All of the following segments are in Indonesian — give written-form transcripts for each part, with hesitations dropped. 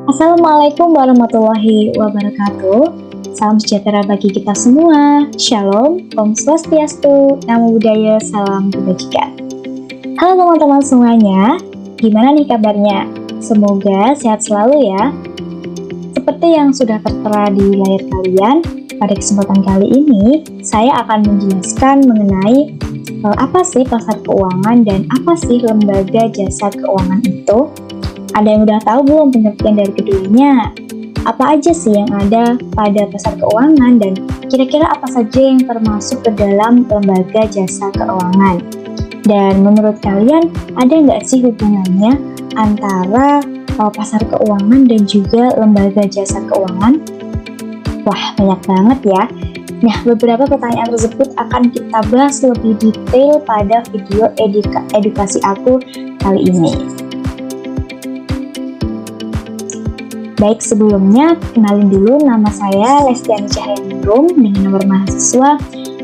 Assalamualaikum warahmatullahi wabarakatuh. Salam sejahtera bagi kita semua. Shalom, Om Swastiastu, Namo Buddhaya, Salam Kebajikan. Halo teman-teman semuanya, gimana nih kabarnya? Semoga sehat selalu ya. Seperti yang sudah tertera di layar kalian, pada kesempatan kali ini saya akan menjelaskan mengenai apa sih pasar keuangan dan apa sih lembaga jasa keuangan itu. Ada yang udah tahu belum pengertian dari keduanya? Apa aja sih yang ada pada pasar keuangan dan kira-kira apa saja yang termasuk ke dalam lembaga jasa keuangan? Dan menurut kalian ada nggak sih hubungannya antara pasar keuangan dan juga lembaga jasa keuangan? Wah, banyak banget ya. Nah, beberapa pertanyaan tersebut akan kita bahas lebih detail pada video edukasi aku kali ini. Baik, sebelumnya kenalin dulu, nama saya Lestiani Cahyaningrum dengan nomor mahasiswa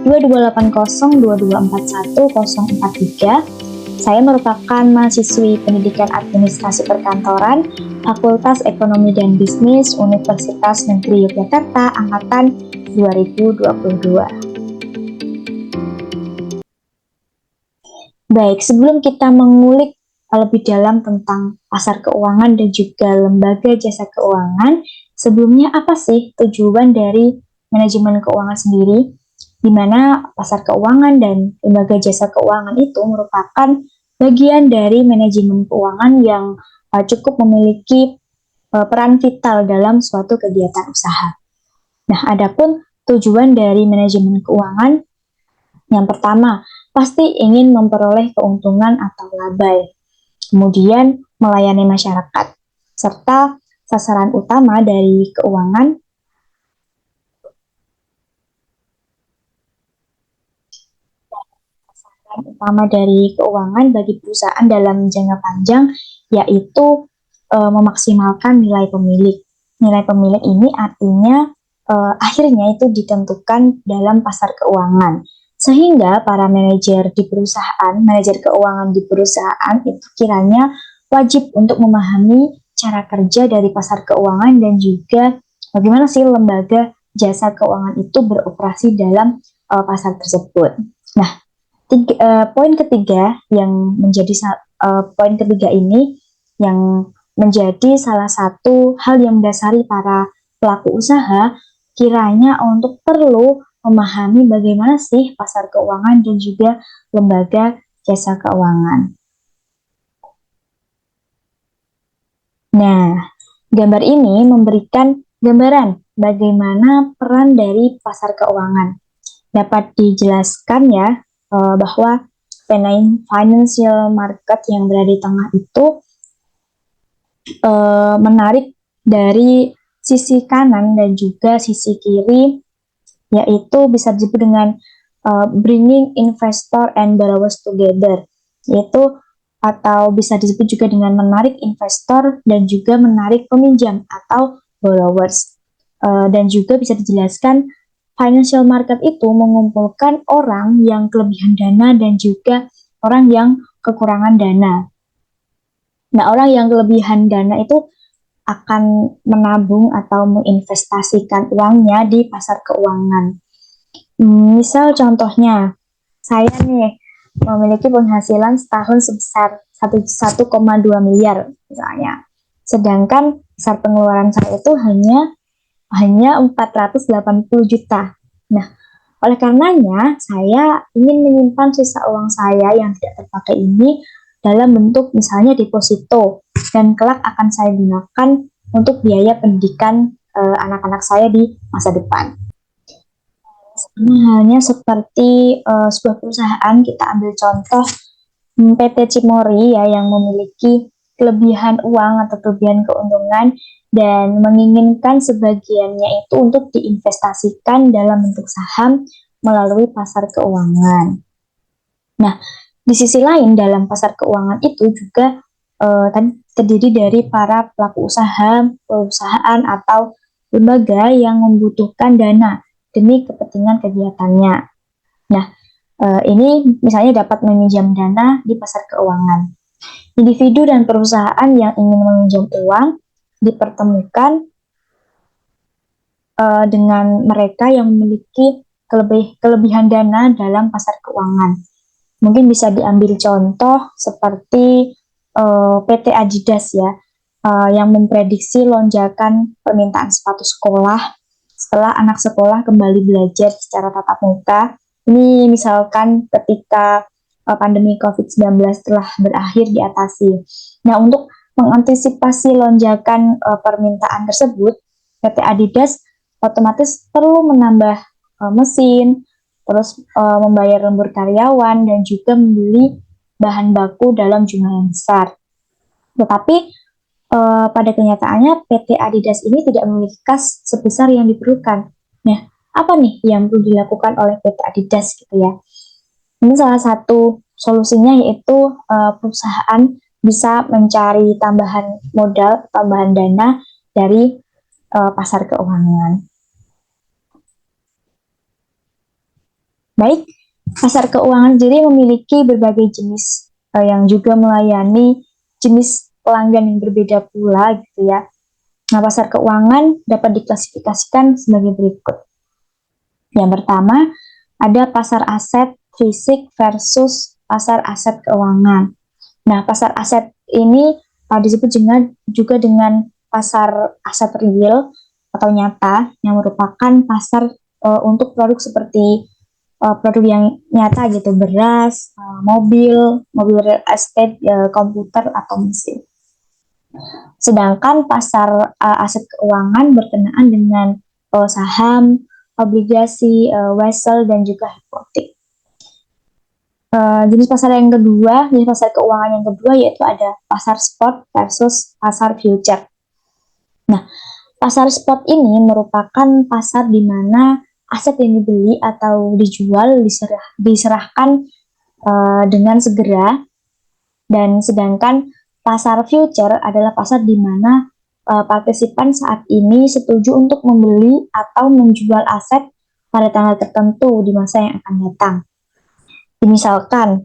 228022410043. Saya merupakan mahasiswi Pendidikan Administrasi Perkantoran, Fakultas Ekonomi dan Bisnis, Universitas Negeri Yogyakarta, Angkatan 2022. Baik, sebelum kita mengulik lebih dalam tentang pasar keuangan dan juga lembaga jasa keuangan, sebelumnya apa sih tujuan dari manajemen keuangan sendiri? Di mana pasar keuangan dan lembaga jasa keuangan itu merupakan bagian dari manajemen keuangan yang cukup memiliki peran vital dalam suatu kegiatan usaha. Nah, adapun tujuan dari manajemen keuangan, yang pertama, pasti ingin memperoleh keuntungan atau laba. Kemudian melayani masyarakat, serta sasaran utama dari keuangan bagi perusahaan dalam jangka panjang yaitu memaksimalkan nilai pemilik. Nilai pemilik ini artinya akhirnya itu ditentukan dalam pasar keuangan. Sehingga para manajer keuangan di perusahaan itu kiranya wajib untuk memahami cara kerja dari pasar keuangan dan juga bagaimana sih lembaga jasa keuangan itu beroperasi dalam pasar tersebut. Nah, poin ketiga ini yang menjadi salah satu hal yang mendasari para pelaku usaha kiranya untuk perlu memahami bagaimana sih pasar keuangan dan juga lembaga jasa keuangan. Nah, gambar ini memberikan gambaran bagaimana peran dari pasar keuangan. Dapat dijelaskan ya bahwa financial market yang berada di tengah itu menarik dari sisi kanan dan juga sisi kiri, yaitu bisa disebut dengan bringing investor and borrowers together, yaitu atau bisa disebut juga dengan menarik investor dan juga menarik peminjam atau borrowers. Dan juga bisa dijelaskan financial market itu mengumpulkan orang yang kelebihan dana dan juga orang yang kekurangan dana. Nah, orang yang kelebihan dana itu akan menabung atau menginvestasikan uangnya di pasar keuangan. Misal contohnya, saya nih memiliki penghasilan setahun sebesar 1,2 miliar misalnya. Sedangkan besar pengeluaran saya itu hanya 480 juta. Nah, oleh karenanya saya ingin menyimpan sisa uang saya yang tidak terpakai ini dalam bentuk misalnya deposito dan kelak akan saya gunakan untuk biaya pendidikan anak-anak saya di masa depan. Halnya seperti sebuah perusahaan, kita ambil contoh PT Cimori ya, yang memiliki kelebihan uang atau kelebihan keuntungan dan menginginkan sebagiannya itu untuk diinvestasikan dalam bentuk saham melalui pasar keuangan. Nah, di sisi lain dalam pasar keuangan itu juga terdiri dari para pelaku usaha, perusahaan atau lembaga yang membutuhkan dana demi kepentingan kegiatannya. Nah, ini misalnya dapat meminjam dana di pasar keuangan. Individu dan perusahaan yang ingin meminjam uang dipertemukan dengan mereka yang memiliki kelebihan dana dalam pasar keuangan. Mungkin bisa diambil contoh seperti PT Adidas ya, yang memprediksi lonjakan permintaan sepatu sekolah setelah anak sekolah kembali belajar secara tatap muka. Ini misalkan ketika pandemi COVID-19 telah berakhir diatasi. Nah, untuk mengantisipasi lonjakan permintaan tersebut, PT Adidas otomatis perlu menambah mesin, terus membayar lembur karyawan, dan juga membeli bahan baku dalam jumlah yang besar. Tetapi pada kenyataannya PT Adidas ini tidak memiliki kas sebesar yang diperlukan. Nah, apa nih yang perlu dilakukan oleh PT Adidas gitu ya? Ini salah satu solusinya yaitu perusahaan bisa mencari tambahan modal, tambahan dana dari pasar keuangan. Baik, pasar keuangan sendiri memiliki berbagai jenis yang juga melayani jenis pelanggan yang berbeda pula gitu ya. Nah, pasar keuangan dapat diklasifikasikan sebagai berikut. Yang pertama, ada pasar aset fisik versus pasar aset keuangan. Nah, pasar aset ini disebut juga dengan pasar aset real atau nyata yang merupakan pasar untuk produk seperti produk yang nyata gitu, beras, mobil real estate, komputer atau mesin. Sedangkan pasar aset keuangan berkenaan dengan saham, obligasi, wesel, dan juga hipotek. Jenis pasar keuangan yang kedua yaitu ada pasar spot versus pasar future. Nah, pasar spot ini merupakan pasar di mana aset yang dibeli atau dijual diserahkan dengan segera, dan sedangkan pasar future adalah pasar di mana partisipan saat ini setuju untuk membeli atau menjual aset pada tanggal tertentu di masa yang akan datang. Misalkan,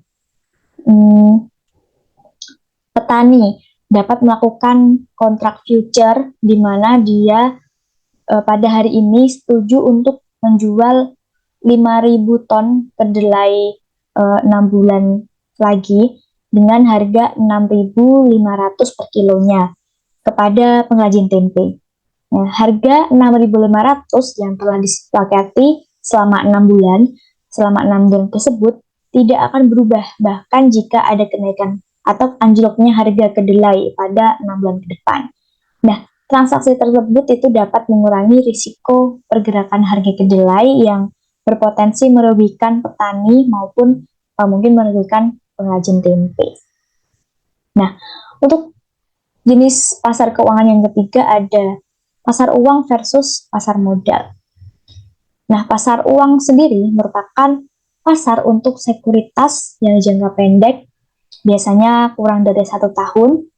petani dapat melakukan kontrak future di mana dia pada hari ini setuju untuk menjual 5.000 ton kedelai 6 bulan lagi dengan harga 6.500 per kilonya kepada pengrajin tempe. Nah, harga 6.500 yang telah disepakati selama 6 bulan tersebut tidak akan berubah bahkan jika ada kenaikan atau anjloknya harga kedelai pada 6 bulan ke depan. Nah, transaksi tersebut itu dapat mengurangi risiko pergerakan harga kedelai yang berpotensi merugikan petani maupun mungkin merugikan pengrajin tempe. Nah, untuk jenis pasar keuangan yang ketiga ada pasar uang versus pasar modal. Nah, pasar uang sendiri merupakan pasar untuk sekuritas yang jangka pendek, biasanya kurang dari 1 tahun,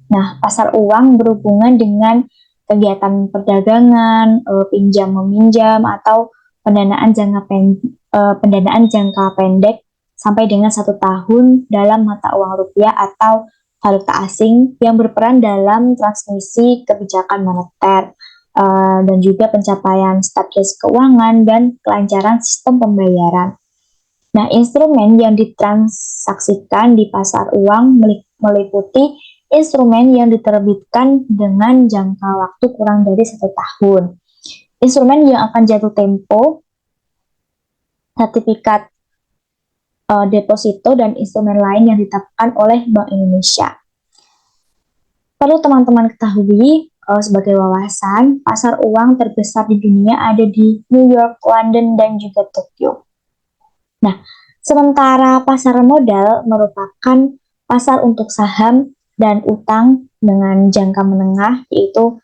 Nah, pasar uang berhubungan dengan kegiatan perdagangan, pinjam meminjam atau pendanaan jangka pendek sampai dengan 1 tahun dalam mata uang rupiah atau valuta asing yang berperan dalam transmisi kebijakan moneter dan juga pencapaian stabilitas keuangan dan kelancaran sistem pembayaran. Nah, instrumen yang ditransaksikan di pasar uang meliputi instrumen yang diterbitkan dengan jangka waktu kurang dari 1 tahun, instrumen yang akan jatuh tempo, sertifikat deposito, dan instrumen lain yang ditetapkan oleh Bank Indonesia. Perlu teman-teman ketahui sebagai wawasan, pasar uang terbesar di dunia ada di New York, London, dan juga Tokyo. Nah, sementara pasar modal merupakan pasar untuk saham dan utang dengan jangka menengah, yaitu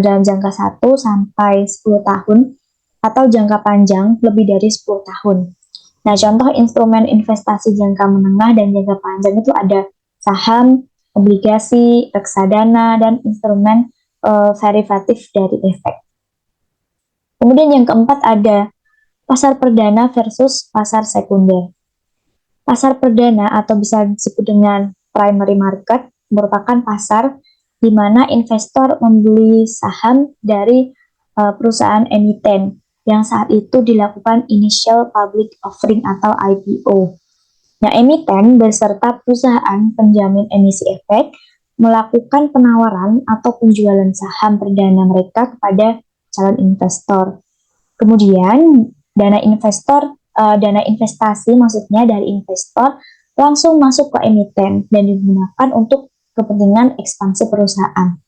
dalam jangka 1 sampai 10 tahun atau jangka panjang lebih dari 10 tahun. Nah, contoh instrumen investasi jangka menengah dan jangka panjang itu ada saham, obligasi, reksadana, dan instrumen derivatif dari efek. Kemudian yang keempat ada pasar perdana versus pasar sekunder. Pasar perdana atau bisa disebut dengan primary market merupakan pasar di mana investor membeli saham dari perusahaan emiten yang saat itu dilakukan initial public offering atau IPO. Nah, emiten beserta perusahaan penjamin emisi efek melakukan penawaran atau penjualan saham perdana mereka kepada calon investor. Kemudian dana investasi maksudnya dari investor langsung masuk ke emiten dan digunakan untuk kepentingan ekspansi perusahaan.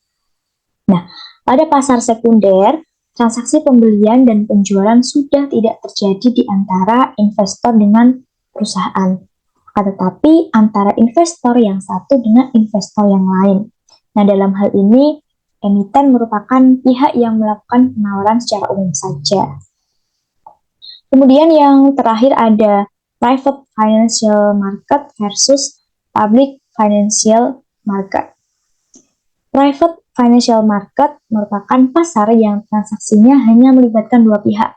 Nah, pada pasar sekunder, transaksi pembelian dan penjualan sudah tidak terjadi di antara investor dengan perusahaan, tetapi antara investor yang satu dengan investor yang lain. Nah, dalam hal ini, emiten merupakan pihak yang melakukan penawaran secara umum saja. Kemudian yang terakhir ada private financial market versus public financial market. Private financial market merupakan pasar yang transaksinya hanya melibatkan dua pihak.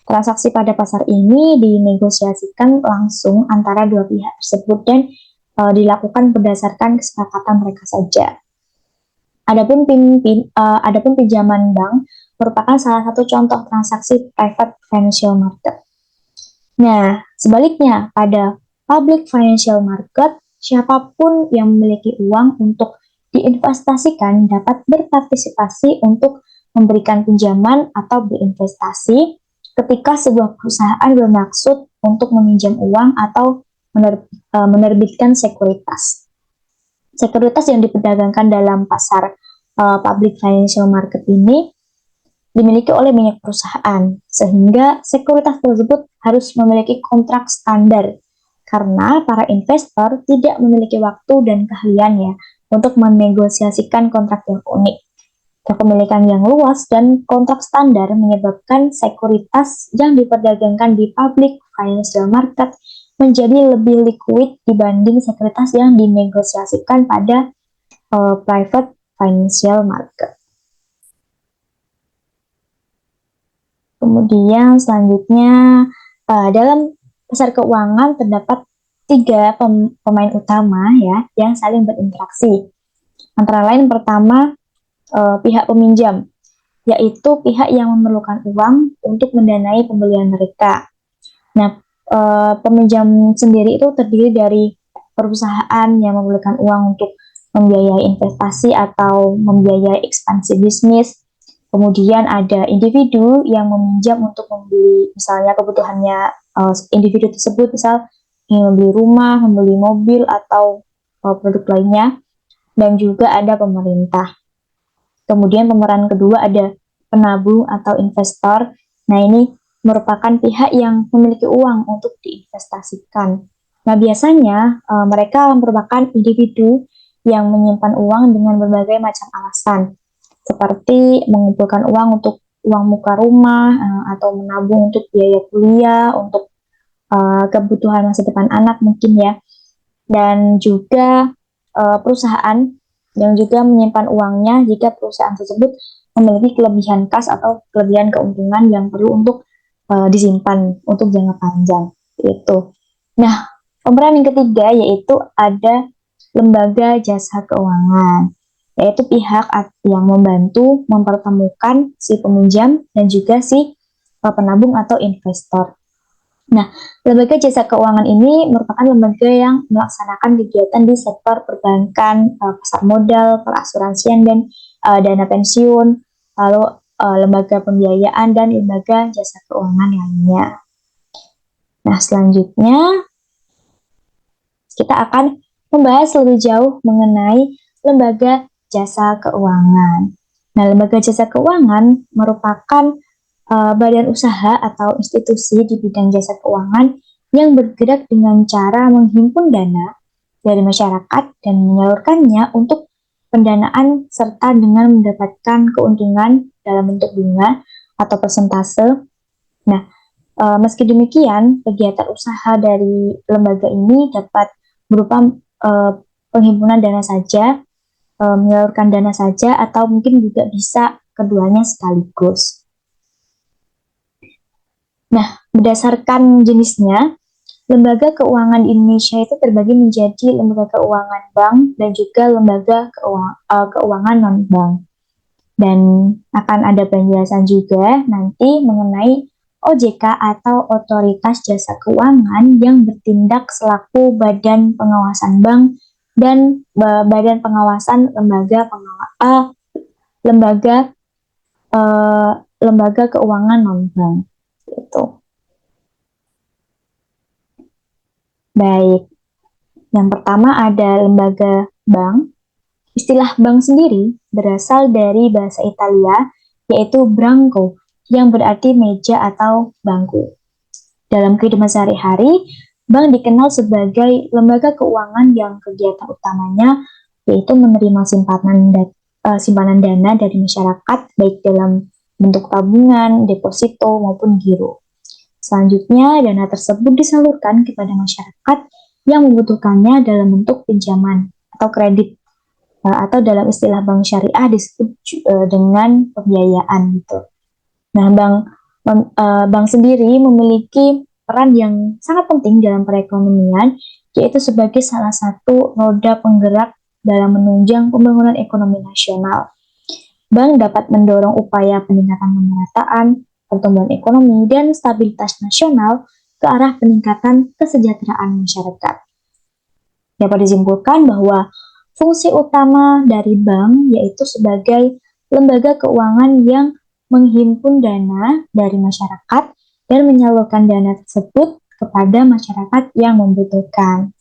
Transaksi pada pasar ini dinegosiasikan langsung antara dua pihak tersebut dan dilakukan berdasarkan kesepakatan mereka saja. Adapun pinjaman bank merupakan salah satu contoh transaksi private financial market. Nah, sebaliknya pada public financial market, siapapun yang memiliki uang untuk diinvestasikan dapat berpartisipasi untuk memberikan pinjaman atau berinvestasi ketika sebuah perusahaan bermaksud untuk meminjam uang atau menerbitkan sekuritas. Sekuritas yang diperdagangkan dalam pasar public financial market ini dimiliki oleh banyak perusahaan, sehingga sekuritas tersebut harus memiliki kontrak standar karena para investor tidak memiliki waktu dan keahlian ya untuk menegosiasikan kontrak yang unik. Kepemilikan yang luas dan kontrak standar menyebabkan sekuritas yang diperdagangkan di public financial market menjadi lebih liquid dibanding sekuritas yang dinegosiasikan pada private financial market. Kemudian selanjutnya dalam pasar keuangan terdapat tiga pemain utama ya yang saling berinteraksi. Antara lain pertama pihak peminjam, yaitu pihak yang memerlukan uang untuk mendanai pembelian mereka. Nah, peminjam sendiri itu terdiri dari perusahaan yang memerlukan uang untuk membiayai investasi atau membiayai ekspansi bisnis. Kemudian ada individu yang meminjam untuk membeli misalnya kebutuhannya individu tersebut, misal ingin membeli rumah, membeli mobil atau produk lainnya. Dan juga ada pemerintah. Kemudian pemeran kedua ada penabung atau investor. Nah, ini merupakan pihak yang memiliki uang untuk diinvestasikan. Nah, biasanya mereka merupakan individu yang menyimpan uang dengan berbagai macam alasan, seperti mengumpulkan uang untuk uang muka rumah, atau menabung untuk biaya kuliah, untuk kebutuhan masa depan anak mungkin ya. Dan juga perusahaan yang juga menyimpan uangnya jika perusahaan tersebut memiliki kelebihan kas atau kelebihan keuntungan yang perlu untuk disimpan untuk jangka panjang. Itu. Nah, pemeran yang ketiga yaitu ada lembaga jasa keuangan, yaitu pihak yang membantu mempertemukan si peminjam dan juga si penabung atau investor. Nah, lembaga jasa keuangan ini merupakan lembaga yang melaksanakan kegiatan di sektor perbankan, pasar modal, perasuransian, dan dana pensiun, lalu lembaga pembiayaan, dan lembaga jasa keuangan lainnya. Nah, selanjutnya kita akan membahas lebih jauh mengenai lembaga jasa keuangan. Nah, lembaga jasa keuangan merupakan badan usaha atau institusi di bidang jasa keuangan yang bergerak dengan cara menghimpun dana dari masyarakat dan menyalurkannya untuk pendanaan serta dengan mendapatkan keuntungan dalam bentuk bunga atau persentase. Nah, meski demikian, kegiatan usaha dari lembaga ini dapat berupa penghimpunan dana saja, menyalurkan dana saja, atau mungkin juga bisa keduanya sekaligus. Nah, berdasarkan jenisnya, lembaga keuangan di Indonesia itu terbagi menjadi lembaga keuangan bank dan juga lembaga keuangan non-bank. Dan akan ada penjelasan juga nanti mengenai OJK atau Otoritas Jasa Keuangan yang bertindak selaku badan pengawasan bank dan badan pengawasan lembaga keuangan non-bank gitu. Baik, yang pertama ada lembaga bank. Istilah bank sendiri berasal dari bahasa Italia, yaitu branco, yang berarti meja atau bangku. Dalam kehidupan sehari-hari, bank dikenal sebagai lembaga keuangan yang kegiatan utamanya yaitu menerima simpanan dana dari masyarakat, baik dalam bentuk tabungan, deposito, maupun giro. Selanjutnya, dana tersebut disalurkan kepada masyarakat yang membutuhkannya dalam bentuk pinjaman atau kredit, atau dalam istilah bank syariah disebut dengan pembiayaan gitu. Nah, bank sendiri memiliki peran yang sangat penting dalam perekonomian, yaitu sebagai salah satu roda penggerak dalam menunjang pembangunan ekonomi nasional. Bank dapat mendorong upaya peningkatan pemerataan, pertumbuhan ekonomi, dan stabilitas nasional ke arah peningkatan kesejahteraan masyarakat. Dapat disimpulkan bahwa fungsi utama dari bank yaitu sebagai lembaga keuangan yang menghimpun dana dari masyarakat dan menyalurkan dana tersebut kepada masyarakat yang membutuhkan.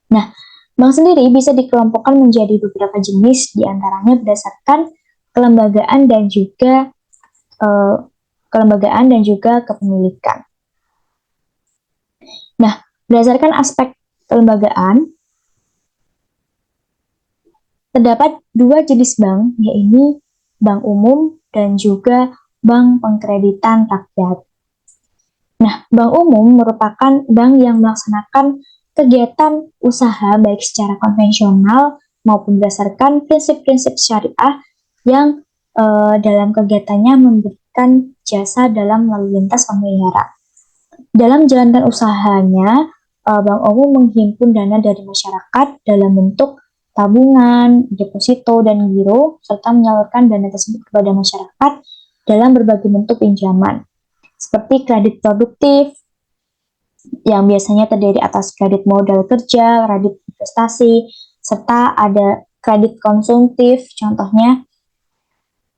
Nah, bank sendiri bisa dikelompokkan menjadi beberapa jenis, diantaranya berdasarkan kelembagaan dan juga kepemilikan. Nah, berdasarkan aspek kelembagaan, terdapat dua jenis bank, yaitu bank umum dan juga bank pengkreditan rakyat. Nah, bank umum merupakan bank yang melaksanakan kegiatan usaha baik secara konvensional maupun berdasarkan prinsip-prinsip syariah yang dalam kegiatannya memberikan jasa dalam lalu lintas pembayaran. Dalam menjalankan usahanya, bank umum menghimpun dana dari masyarakat dalam bentuk tabungan, deposito, dan giro, serta menyalurkan dana tersebut kepada masyarakat dalam berbagai bentuk pinjaman, seperti kredit produktif, yang biasanya terdiri atas kredit modal kerja, kredit investasi, serta ada kredit konsumtif, contohnya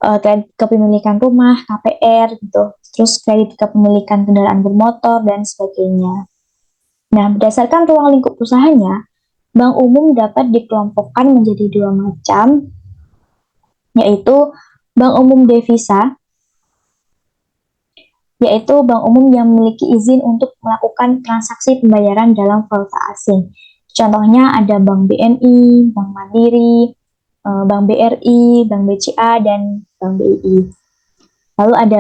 kredit kepemilikan rumah, KPR, gitu, terus kredit kepemilikan kendaraan bermotor, dan sebagainya. Nah, berdasarkan ruang lingkup usahanya, bank umum dapat dikelompokkan menjadi dua macam, yaitu bank umum devisa, yaitu bank umum yang memiliki izin untuk melakukan transaksi pembayaran dalam valuta asing. Contohnya ada Bank BNI, Bank Mandiri, Bank BRI, Bank BCA, dan Bank BI. Lalu ada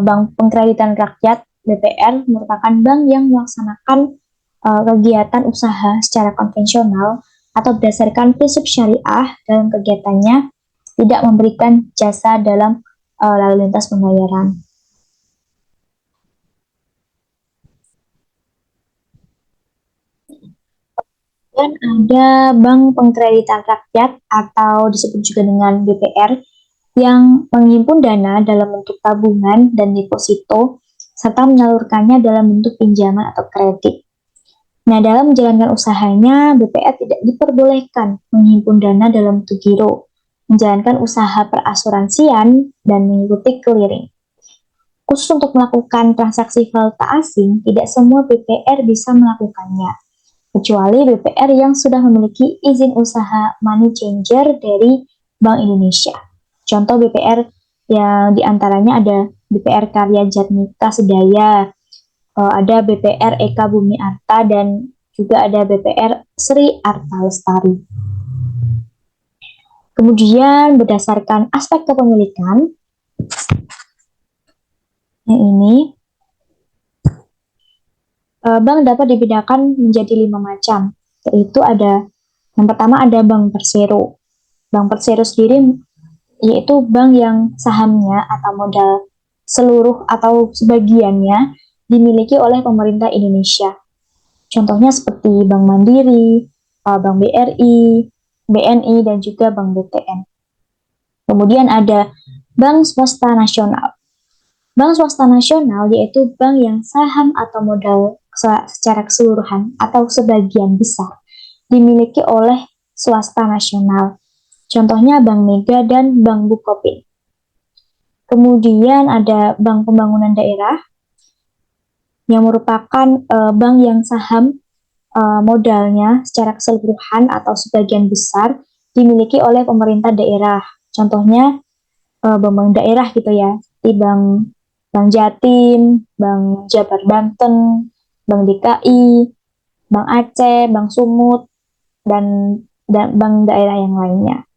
Bank Pengkreditan Rakyat, BPR, merupakan bank yang melaksanakan kegiatan usaha secara konvensional atau berdasarkan prinsip syariah dalam kegiatannya, tidak memberikan jasa dalam lalu lintas pembayaran. Dan ada Bank Pengkreditan Rakyat atau disebut juga dengan BPR yang menghimpun dana dalam bentuk tabungan dan deposito serta menyalurkannya dalam bentuk pinjaman atau kredit. Nah, dalam menjalankan usahanya, BPR tidak diperbolehkan menghimpun dana dalam bentuk giro, menjalankan usaha perasuransian, dan mengikuti clearing. Khusus untuk melakukan transaksi valuta asing, tidak semua BPR bisa melakukannya, kecuali BPR yang sudah memiliki izin usaha money changer dari Bank Indonesia. Contoh BPR yang diantaranya ada BPR Karya Jatmika Sedaya, ada BPR Eka Bumi Arta, dan juga ada BPR Sri Arta Lestari. Kemudian berdasarkan aspek kepemilikan, yang ini, bank dapat dibedakan menjadi 5 macam, yaitu ada, yang pertama ada bank persero. Bank persero sendiri yaitu bank yang sahamnya atau modal seluruh atau sebagiannya dimiliki oleh pemerintah Indonesia. Contohnya seperti Bank Mandiri, Bank BRI, BNI, dan juga Bank BTN. Kemudian ada Bank Swasta Nasional. Bank swasta nasional yaitu bank yang saham atau modal secara keseluruhan atau sebagian besar dimiliki oleh swasta nasional. Contohnya Bank Mega dan Bank Bukopin. Kemudian ada Bank Pembangunan Daerah yang merupakan bank yang saham modalnya secara keseluruhan atau sebagian besar dimiliki oleh pemerintah daerah. Contohnya bank daerah gitu ya, di Bank Jatim, Bank Jabar Banten, Bank DKI, Bank Aceh, Bank Sumut, dan bank daerah yang lainnya.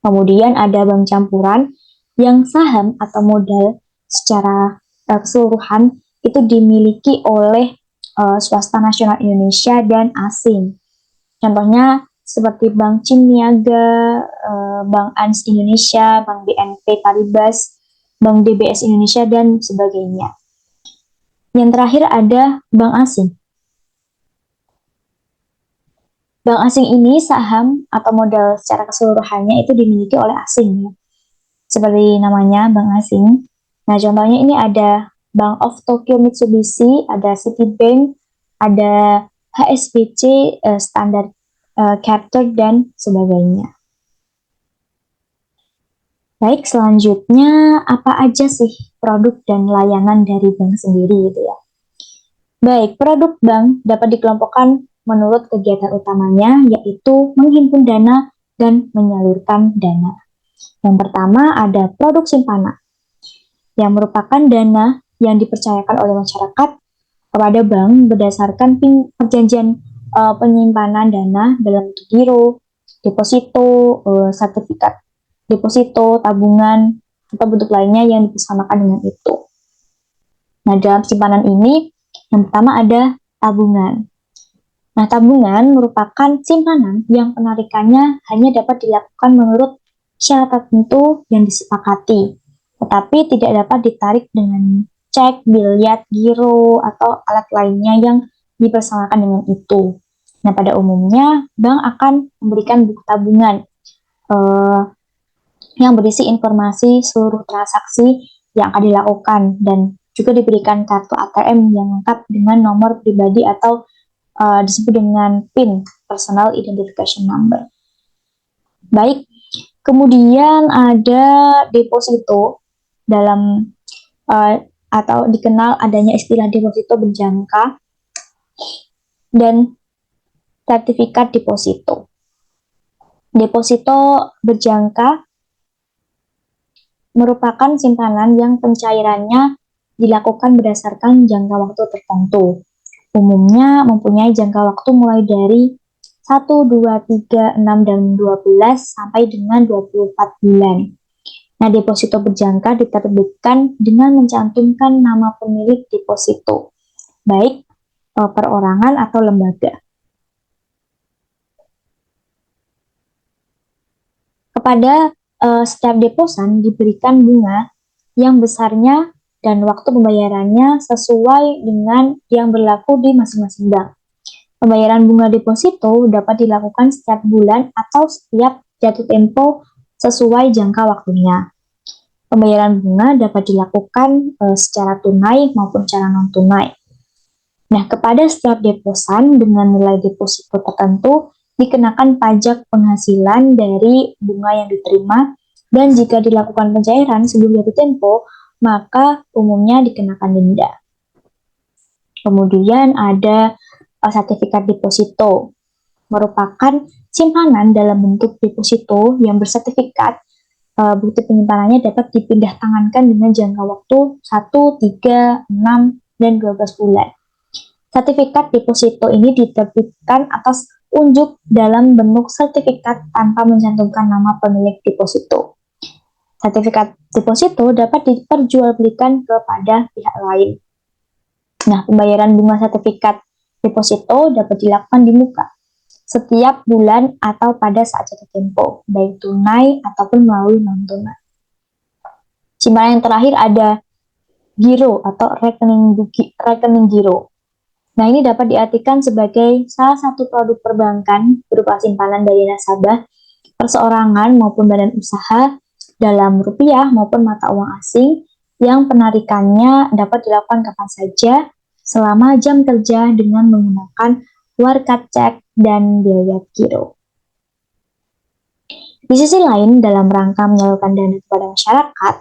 Kemudian ada bank campuran yang saham atau modal secara keseluruhan itu dimiliki oleh swasta nasional Indonesia dan asing. Contohnya seperti Bank Ciniaga, Bank Ans Indonesia, Bank BNP Paribas, Bank DBS Indonesia, dan sebagainya. Yang terakhir ada bank asing. Bank asing ini saham atau modal secara keseluruhannya itu dimiliki oleh asing, ya. Seperti namanya, bank asing. Nah, contohnya ini ada Bank of Tokyo Mitsubishi, ada Citibank, ada HSBC, Standard Chartered, dan sebagainya. Baik, selanjutnya apa aja sih produk dan layanan dari bank sendiri gitu ya. Baik, produk bank dapat dikelompokkan menurut kegiatan utamanya yaitu menghimpun dana dan menyalurkan dana. Yang pertama ada produk simpanan yang merupakan dana yang dipercayakan oleh masyarakat kepada bank berdasarkan perjanjian penyimpanan dana dalam bentuk giro, deposito, sertifikat deposito, tabungan, atau bentuk lainnya yang dipersamakan dengan itu. Nah, dalam simpanan ini, yang pertama ada tabungan. Nah, tabungan merupakan simpanan yang penarikannya hanya dapat dilakukan menurut syarat tertentu yang disepakati, tetapi tidak dapat ditarik dengan cek, biliat, giro, atau alat lainnya yang dipersamakan dengan itu. Nah, pada umumnya, bank akan memberikan buku tabungan yang berisi informasi seluruh transaksi yang akan dilakukan dan juga diberikan kartu ATM yang lengkap dengan nomor pribadi atau disebut dengan PIN, Personal Identification Number. Baik, kemudian ada deposito dalam atau dikenal adanya istilah deposito berjangka dan sertifikat deposito. Deposito berjangka merupakan simpanan yang pencairannya dilakukan berdasarkan jangka waktu tertentu. Umumnya mempunyai jangka waktu mulai dari 1, 2, 3, 6, dan 12 sampai dengan 24 bulan. Nah, deposito berjangka diterbitkan dengan mencantumkan nama pemilik deposito, baik perorangan atau lembaga. Kepada setiap deposan diberikan bunga yang besarnya dan waktu pembayarannya sesuai dengan yang berlaku di masing-masing bank. Pembayaran bunga deposito dapat dilakukan setiap bulan atau setiap jatuh tempo sesuai jangka waktunya. Pembayaran bunga dapat dilakukan secara tunai maupun secara non-tunai. Nah, kepada setiap deposan dengan nilai deposito tertentu dikenakan pajak penghasilan dari bunga yang diterima, dan jika dilakukan pencairan sebelum jatuh tempo, maka umumnya dikenakan denda. Kemudian ada sertifikat deposito, merupakan simpanan dalam bentuk deposito yang bersertifikat bukti penyimpanannya dapat dipindah tangankan dengan jangka waktu 1, 3, 6, dan 12 bulan. Sertifikat deposito ini diterbitkan atas unjuk dalam bentuk sertifikat tanpa mencantumkan nama pemilik deposito. Sertifikat deposito dapat diperjualbelikan kepada pihak lain. Nah, pembayaran bunga sertifikat deposito dapat dilakukan di muka setiap bulan atau pada saat jatuh tempo, baik tunai ataupun melalui non-tunai. Simpanan yang terakhir ada giro atau rekening giro. Nah, ini dapat diartikan sebagai salah satu produk perbankan berupa simpanan dari nasabah, perseorangan maupun badan usaha dalam rupiah maupun mata uang asing yang penarikannya dapat dilakukan kapan saja selama jam kerja dengan menggunakan warkat cek dan biaya giro. Di sisi lain, dalam rangka menyalurkan dana kepada masyarakat,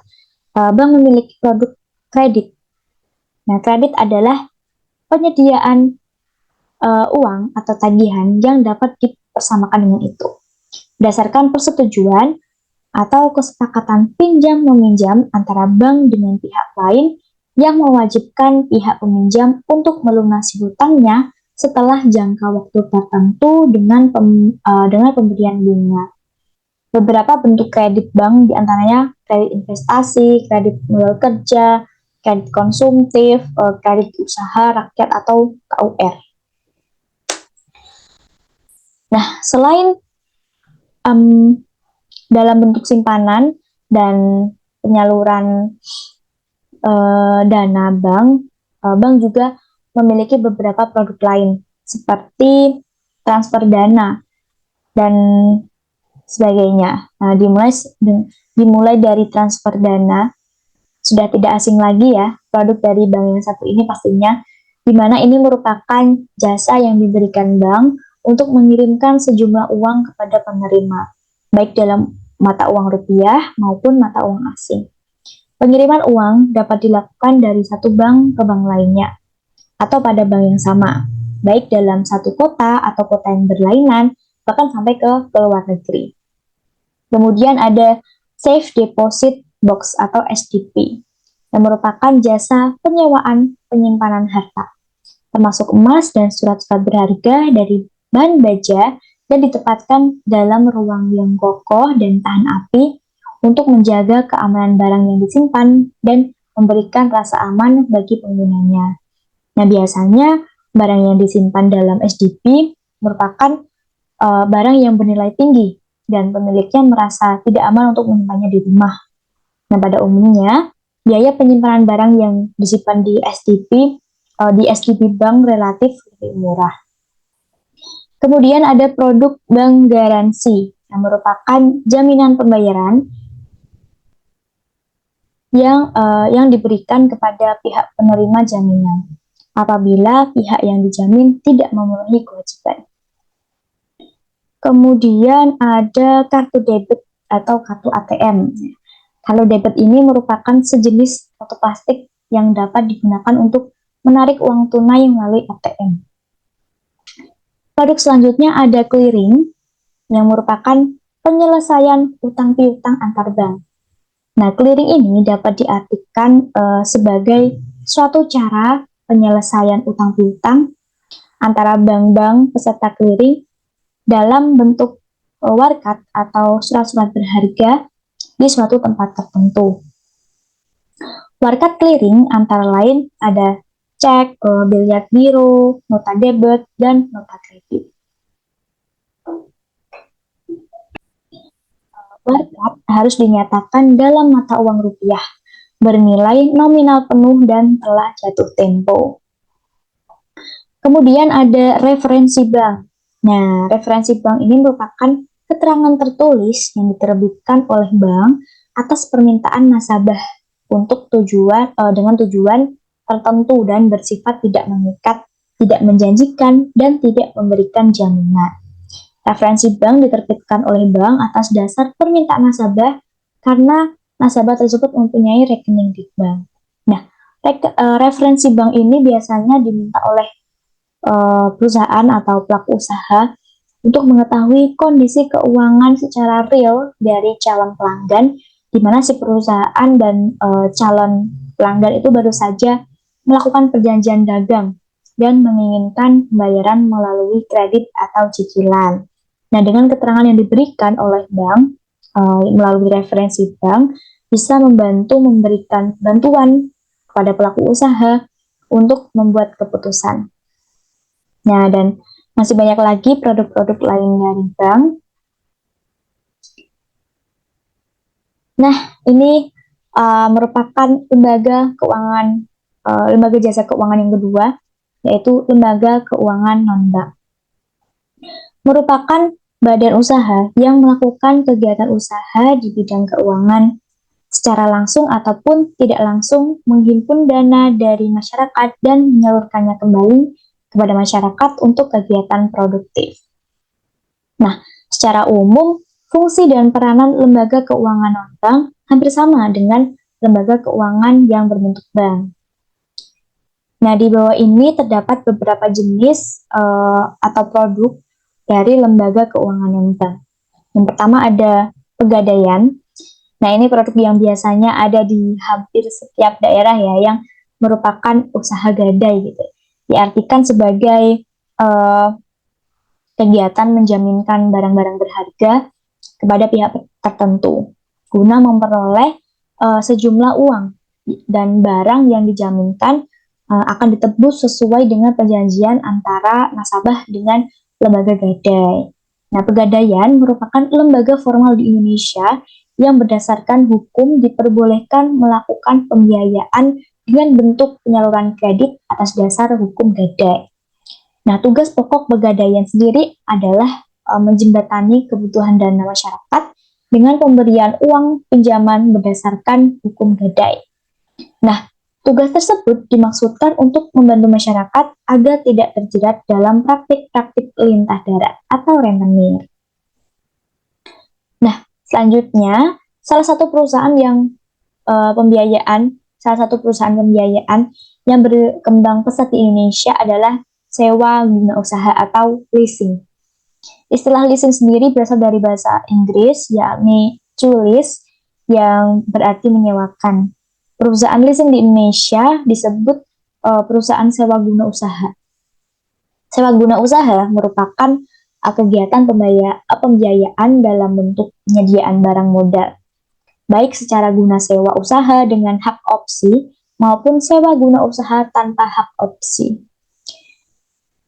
bank memiliki produk kredit. Nah, kredit adalah penyediaan uang atau tagihan yang dapat dipersamakan dengan itu. Berdasarkan persetujuan atau kesepakatan pinjam-meminjam antara bank dengan pihak lain yang mewajibkan pihak peminjam untuk melunasi hutangnya setelah jangka waktu tertentu dengan pemberian bunga. Beberapa bentuk kredit bank diantaranya kredit investasi, kredit modal kerja, kredit konsumtif, kredit usaha rakyat atau KUR. Nah, selain dalam bentuk simpanan dan penyaluran dana bank, bank juga memiliki beberapa produk lain seperti transfer dana dan sebagainya. Nah, dimulai dari transfer dana, sudah tidak asing lagi ya produk dari bank yang satu ini pastinya, di mana ini merupakan jasa yang diberikan bank untuk mengirimkan sejumlah uang kepada penerima, baik dalam mata uang rupiah maupun mata uang asing. Pengiriman uang dapat dilakukan dari satu bank ke bank lainnya, atau pada bank yang sama, baik dalam satu kota atau kota yang berlainan, bahkan sampai ke luar negeri. Kemudian ada Safe Deposit Box atau SDP, yang merupakan jasa penyewaan penyimpanan harta, termasuk emas dan surat-surat berharga dari bahan baja dan ditempatkan dalam ruang yang kokoh dan tahan api untuk menjaga keamanan barang yang disimpan dan memberikan rasa aman bagi penggunanya. Nah, biasanya barang yang disimpan dalam SDP merupakan barang yang bernilai tinggi dan pemiliknya merasa tidak aman untuk menyimpannya di rumah. Nah, pada umumnya, biaya penyimpanan barang yang disimpan di SDP bank relatif lebih murah. Kemudian ada produk bank garansi yang merupakan jaminan pembayaran yang diberikan kepada pihak penerima jaminan apabila pihak yang dijamin tidak memenuhi kewajiban. Kemudian ada kartu debit atau kartu ATM. Kalau debit ini merupakan sejenis kartu plastik yang dapat digunakan untuk menarik uang tunai melalui ATM. Produk selanjutnya ada clearing, yang merupakan penyelesaian utang piutang antar bank. Nah, clearing ini dapat diartikan sebagai suatu cara penyelesaian utang piutang antara bank-bank peserta clearing dalam bentuk warkat atau surat-surat berharga di suatu tempat tertentu. Warkat clearing antara lain ada cek, biliar giro, nota debit, dan nota kredit. Warkat harus dinyatakan dalam mata uang rupiah, bernilai nominal penuh dan telah jatuh tempo. Kemudian ada referensi bank. Nah, referensi bank ini merupakan keterangan tertulis yang diterbitkan oleh bank atas permintaan nasabah untuk dengan tujuan tertentu dan bersifat tidak mengikat, tidak menjanjikan, dan tidak memberikan jaminan. Referensi bank diterbitkan oleh bank atas dasar permintaan nasabah karena nasabah tersebut mempunyai rekening di bank. Nah, referensi bank ini biasanya diminta oleh perusahaan atau pelaku usaha untuk mengetahui kondisi keuangan secara real dari calon pelanggan, di mana si perusahaan dan calon pelanggan itu baru saja melakukan perjanjian dagang dan menginginkan pembayaran melalui kredit atau cicilan. Nah, dengan keterangan yang diberikan oleh bank melalui referensi bank bisa membantu memberikan bantuan kepada pelaku usaha untuk membuat keputusan. Nah, dan masih banyak lagi produk-produk lain dari bank. Nah, ini merupakan lembaga jasa keuangan yang kedua yaitu lembaga keuangan non-bank. Merupakan badan usaha yang melakukan kegiatan usaha di bidang keuangan secara langsung ataupun tidak langsung menghimpun dana dari masyarakat dan menyalurkannya kembali kepada masyarakat untuk kegiatan produktif. Nah, secara umum, fungsi dan peranan lembaga keuangan non-bank hampir sama dengan lembaga keuangan yang berbentuk bank. Nah, di bawah ini terdapat beberapa jenis atau produk dari lembaga keuangan non-bank. Yang pertama ada pegadaian. Nah, ini produk yang biasanya ada di hampir setiap daerah ya, yang merupakan usaha gadai gitu. Diartikan sebagai kegiatan menjaminkan barang-barang berharga kepada pihak tertentu guna memperoleh sejumlah uang dan barang yang dijaminkan akan ditebus sesuai dengan perjanjian antara nasabah dengan lembaga gadai. Nah, pegadaian merupakan lembaga formal di Indonesia yang berdasarkan hukum diperbolehkan melakukan pembiayaan dengan bentuk penyaluran kredit atas dasar hukum gadai. Nah, tugas pokok pegadaian sendiri adalah menjembatani kebutuhan dana masyarakat dengan pemberian uang pinjaman berdasarkan hukum gadai. Nah, tugas tersebut dimaksudkan untuk membantu masyarakat agar tidak terjerat dalam praktik-praktik lintah darat atau rentenir. Nah, selanjutnya, salah satu perusahaan pembiayaan yang berkembang pesat di Indonesia adalah sewa guna usaha atau leasing. Istilah leasing sendiri berasal dari bahasa Inggris, yakni to lease, yang berarti menyewakan. Perusahaan leasing di Indonesia disebut perusahaan sewa guna usaha. Sewa guna usaha merupakan kegiatan pembiayaan dalam bentuk penyediaan barang modal, baik secara guna sewa usaha dengan hak opsi maupun sewa guna usaha tanpa hak opsi.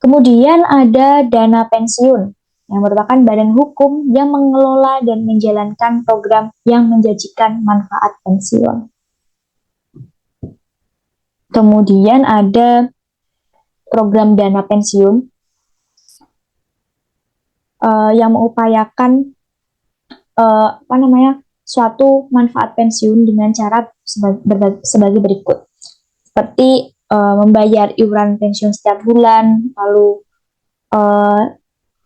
Kemudian ada dana pensiun, yang merupakan badan hukum yang mengelola dan menjalankan program yang menjanjikan manfaat pensiun. Kemudian ada program dana pensiun yang mengupayakan suatu manfaat pensiun dengan cara sebagai berikut, seperti membayar iuran pensiun setiap bulan, lalu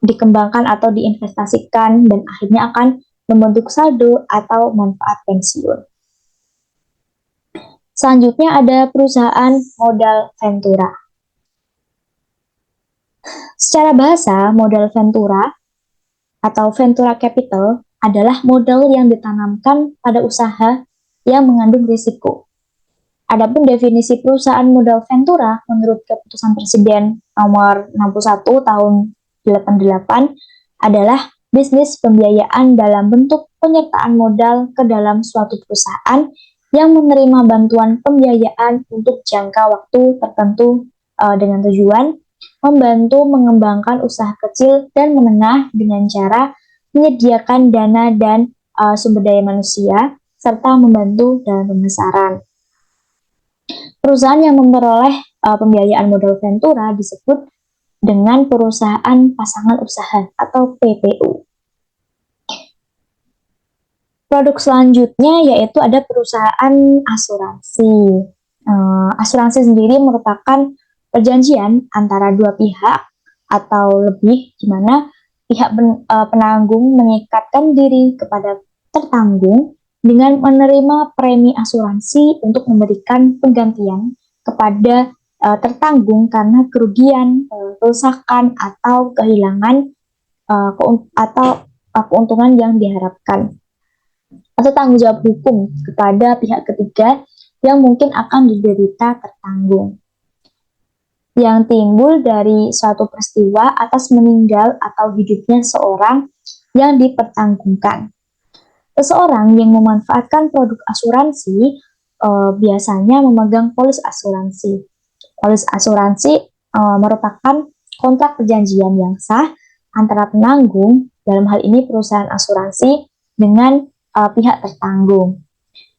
dikembangkan atau diinvestasikan, dan akhirnya akan membentuk saldo atau manfaat pensiun. Selanjutnya ada perusahaan modal ventura. Secara bahasa, modal ventura atau ventura capital adalah modal yang ditanamkan pada usaha yang mengandung risiko. Adapun definisi perusahaan modal ventura menurut Keputusan Presiden nomor 61 tahun 88 adalah bisnis pembiayaan dalam bentuk penyertaan modal ke dalam suatu perusahaan yang menerima bantuan pembiayaan untuk jangka waktu tertentu dengan tujuan membantu mengembangkan usaha kecil dan menengah dengan cara menyediakan dana dan sumber daya manusia serta membantu dalam pemasaran. Perusahaan yang memperoleh pembiayaan modal ventura disebut dengan perusahaan pasangan usaha atau PPU. Produk selanjutnya yaitu ada perusahaan asuransi. Asuransi sendiri merupakan perjanjian antara dua pihak atau lebih, di mana pihak penanggung mengikatkan diri kepada tertanggung dengan menerima premi asuransi untuk memberikan penggantian kepada tertanggung karena kerugian, kerusakan, atau kehilangan keuntungan yang diharapkan, atau tanggung jawab hukum kepada pihak ketiga yang mungkin akan diderita tertanggung, yang timbul dari suatu peristiwa atas meninggal atau hidupnya seorang yang dipertanggungkan. Seseorang yang memanfaatkan produk asuransi biasanya memegang polis asuransi. Polis asuransi merupakan kontrak perjanjian yang sah antara penanggung, dalam hal ini perusahaan asuransi, dengan pihak tertanggung.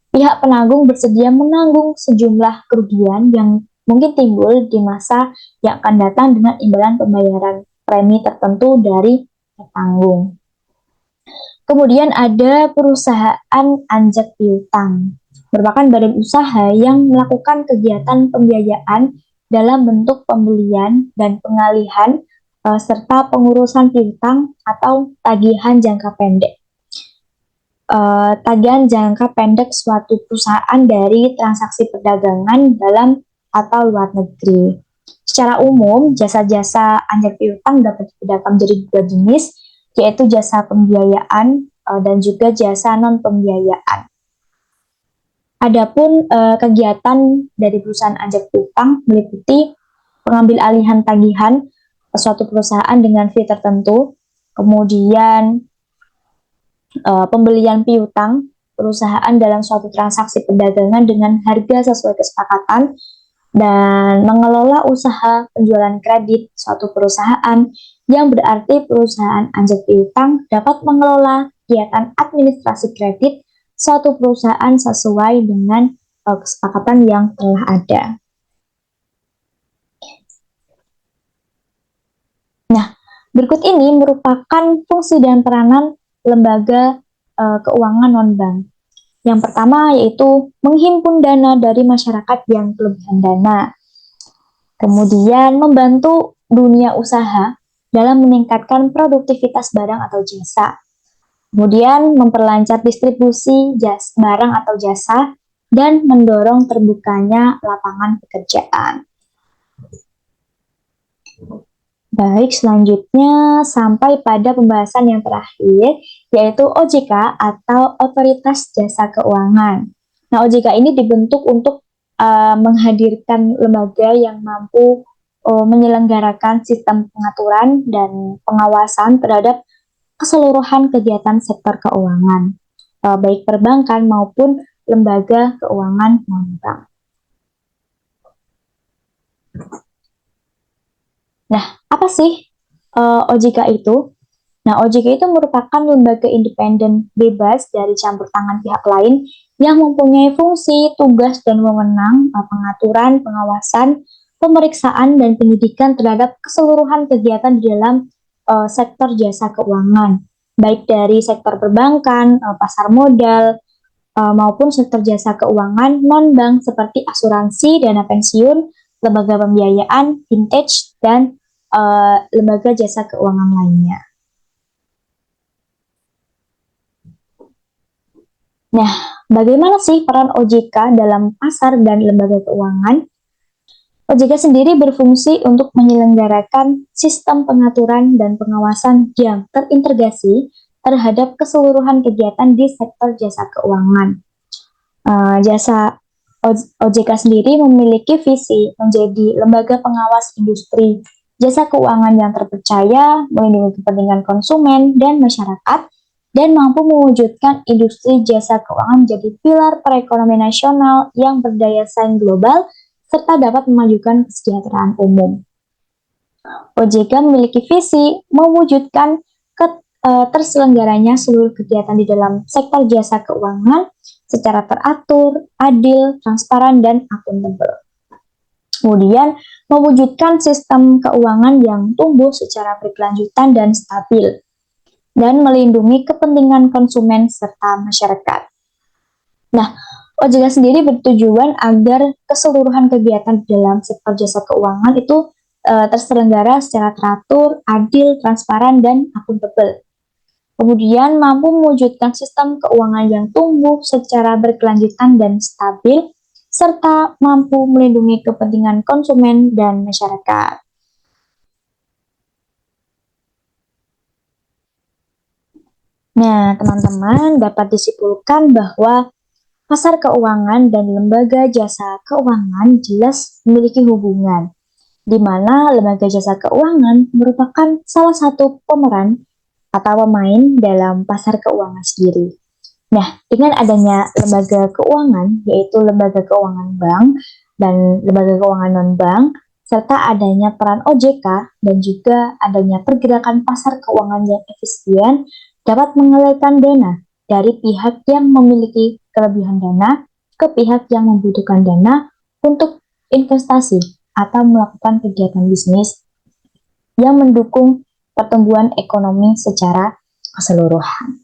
Pihak penanggung bersedia menanggung sejumlah kerugian yang mungkin timbul di masa yang akan datang dengan imbalan pembayaran premi tertentu dari petanggung. Kemudian ada perusahaan anjak piutang, merupakan badan usaha yang melakukan kegiatan pembiayaan dalam bentuk pembelian dan pengalihan serta pengurusan piutang atau tagihan jangka pendek. Tagihan jangka pendek suatu perusahaan dari transaksi perdagangan dalam atau luar negeri. Secara umum, jasa-jasa anjak piutang dapat dibedakan menjadi dua jenis, yaitu jasa pembiayaan dan juga jasa non-pembiayaan. Adapun kegiatan dari perusahaan anjak piutang meliputi pengambil alihan tagihan suatu perusahaan dengan fee tertentu, kemudian pembelian piutang perusahaan dalam suatu transaksi perdagangan dengan harga sesuai kesepakatan, dan mengelola usaha penjualan kredit suatu perusahaan, yang berarti perusahaan anjak piutang dapat mengelola kegiatan administrasi kredit suatu perusahaan sesuai dengan kesepakatan yang telah ada. Nah, berikut ini merupakan fungsi dan peranan lembaga keuangan non-bank. Yang pertama yaitu menghimpun dana dari masyarakat yang kelebihan dana. Kemudian membantu dunia usaha dalam meningkatkan produktivitas barang atau jasa. Kemudian memperlancar distribusi barang atau jasa dan mendorong terbukanya lapangan pekerjaan. Baik, selanjutnya sampai pada pembahasan yang terakhir, yaitu OJK atau Otoritas Jasa Keuangan. Nah, OJK ini dibentuk untuk menghadirkan lembaga yang mampu menyelenggarakan sistem pengaturan dan pengawasan terhadap keseluruhan kegiatan sektor keuangan, baik perbankan maupun lembaga keuangan non-bank. Nah, apa sih OJK itu? Nah, OJK itu merupakan lembaga independen bebas dari campur tangan pihak lain yang mempunyai fungsi, tugas, dan wewenang pengaturan, pengawasan, pemeriksaan, dan penyidikan terhadap keseluruhan kegiatan di dalam sektor jasa keuangan, baik dari sektor perbankan, pasar modal, maupun sektor jasa keuangan non-bank seperti asuransi, dana pensiun, lembaga pembiayaan, vintage, dan lembaga jasa keuangan lainnya. Nah, bagaimana sih peran OJK dalam pasar dan lembaga keuangan? OJK sendiri berfungsi untuk menyelenggarakan sistem pengaturan dan pengawasan yang terintegrasi terhadap keseluruhan kegiatan di sektor jasa keuangan. OJK sendiri memiliki visi menjadi lembaga pengawas industri jasa keuangan yang terpercaya, melindungi kepentingan konsumen dan masyarakat, dan mampu mewujudkan industri jasa keuangan menjadi pilar perekonomian nasional yang berdaya saing global serta dapat memajukan kesejahteraan umum. OJK memiliki visi mewujudkan terselenggaranya seluruh kegiatan di dalam sektor jasa keuangan secara teratur, adil, transparan, dan akuntabel. Kemudian, mewujudkan sistem keuangan yang tumbuh secara berkelanjutan dan stabil, dan melindungi kepentingan konsumen serta masyarakat. Nah, OJK sendiri bertujuan agar keseluruhan kegiatan dalam sektor jasa keuangan itu terselenggara secara teratur, adil, transparan, dan akuntabel. Kemudian mampu mewujudkan sistem keuangan yang tumbuh secara berkelanjutan dan stabil, serta mampu melindungi kepentingan konsumen dan masyarakat. Nah, teman-teman dapat disimpulkan bahwa pasar keuangan dan lembaga jasa keuangan jelas memiliki hubungan, di mana lembaga jasa keuangan merupakan salah satu pemeran atau pemain dalam pasar keuangan sendiri. Nah, dengan adanya lembaga keuangan, yaitu lembaga keuangan bank dan lembaga keuangan non-bank, serta adanya peran OJK dan juga adanya pergerakan pasar keuangan yang efisien, dapat mengalirkan dana dari pihak yang memiliki kelebihan dana ke pihak yang membutuhkan dana untuk investasi, atau melakukan kegiatan bisnis yang mendukung pertumbuhan ekonomi secara keseluruhan.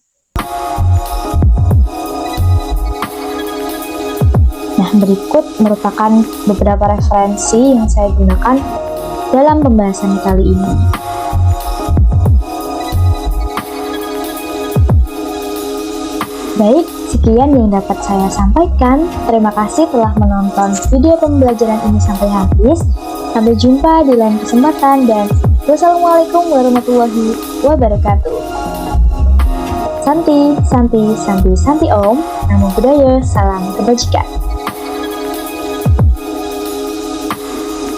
Nah, berikut merupakan beberapa referensi yang saya gunakan dalam pembahasan kali ini. Baik, sekian yang dapat saya sampaikan. Terima kasih telah menonton video pembelajaran ini sampai habis. Sampai jumpa di lain kesempatan dan wassalamualaikum warahmatullahi wabarakatuh. Santi, Santi, Santi, Santi Om. Namo Buddhaya, salam kebajikan.